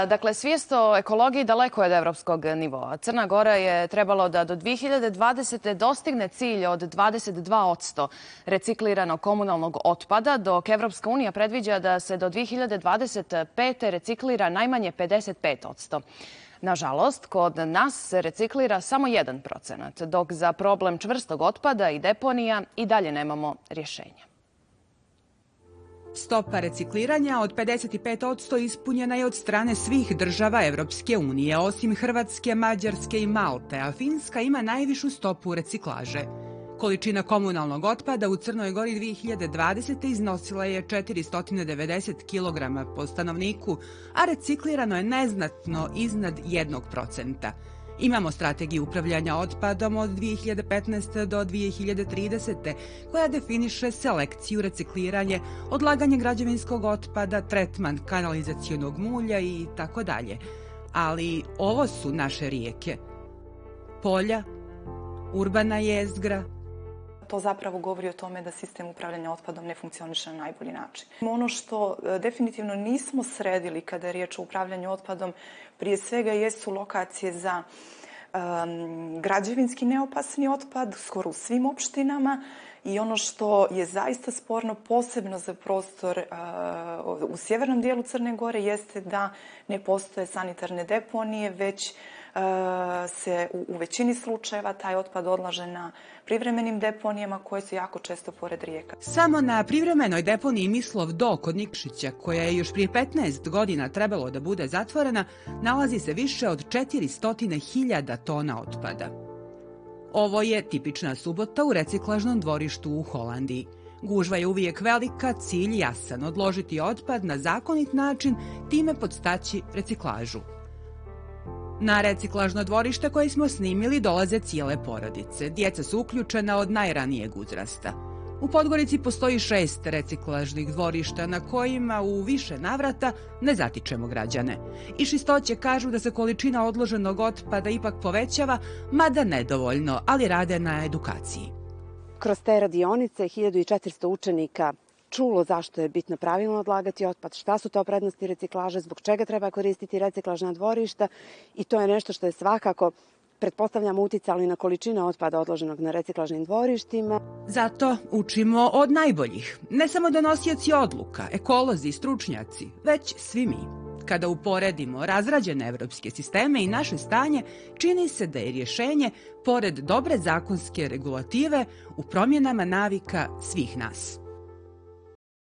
Dakle, svijest o ekologiji daleko je od evropskog nivoa. Crna Gora je trebalo da do 2020. dostigne cilj od 22% recikliranog komunalnog otpada, dok Evropska unija predviđa da se do 2025. reciklira najmanje 55%. Nažalost, kod nas se reciklira samo 1%, dok za problem čvrstog otpada i deponija i dalje nemamo rješenja. Stopa recikliranja od 55% ispunjena je od strane svih država Evropske unije, osim Hrvatske, Mađarske i Malte, a Finska ima najvišu stopu reciklaže. Količina komunalnog otpada u Crnoj Gori 2020. iznosila je 490 kg po stanovniku, a reciklirano je neznatno iznad 1%. Imamo strategiju upravljanja otpadom od 2015. do 2030. koja definiše selekciju, recikliranje, odlaganje građevinskog otpada, tretman kanalizacionog mulja i tako dalje. Ali ovo su naše rijeke. Polja, urbana jezgra. To zapravo govori o tome da sistem upravljanja otpadom ne funkcioniše na najbolji način. Ono što definitivno nismo sredili kada je riječ o upravljanju otpadom, prije svega jesu lokacije za građevinski neopasni otpad, skoro u svim opštinama. I ono što je zaista sporno, posebno za prostor u sjevernom dijelu Crne Gore, jeste da ne postoje sanitarne deponije, već se u većini slučajeva taj otpad odlaže na privremenim deponijama koje su jako često pored rijeka. Samo na privremenoj deponiji Mislov Do kod Nikšića, koja je još prije 15 godina trebalo da bude zatvorena, nalazi se više od 400.000 tona otpada. Ovo je tipična subota u reciklažnom dvorištu u Holandiji. Gužva je uvijek velika, cilj jasan, odložiti otpad na zakonit način, time podstaći reciklažu. Na reciklažno dvorište koje smo snimili dolaze cijele porodice. Djeca su uključena od najranijeg uzrasta. U Podgorici postoji 6 reciklažnih dvorišta na kojima u više navrata ne zatičemo građane. Iz Čistoće kažu da se količina odloženog otpada ipak povećava, mada nedovoljno, ali rade na edukaciji. Kroz te radionice 1400 učenika čulo zašto je bitno pravilno odlagati otpad, šta su to prednosti reciklaže, zbog čega treba koristiti reciklažna dvorišta, i to je nešto što je svakako, pretpostavljamo, uticalo i na količine otpada odloženog na reciklažnim dvorištima. Zato učimo od najboljih. Ne samo donosioci odluka, ekolozi i stručnjaci, već svi mi. Kada uporedimo razrađene evropske sisteme i naše stanje, čini se da je rješenje, pored dobre zakonske regulative, u promjenama navika svih nas.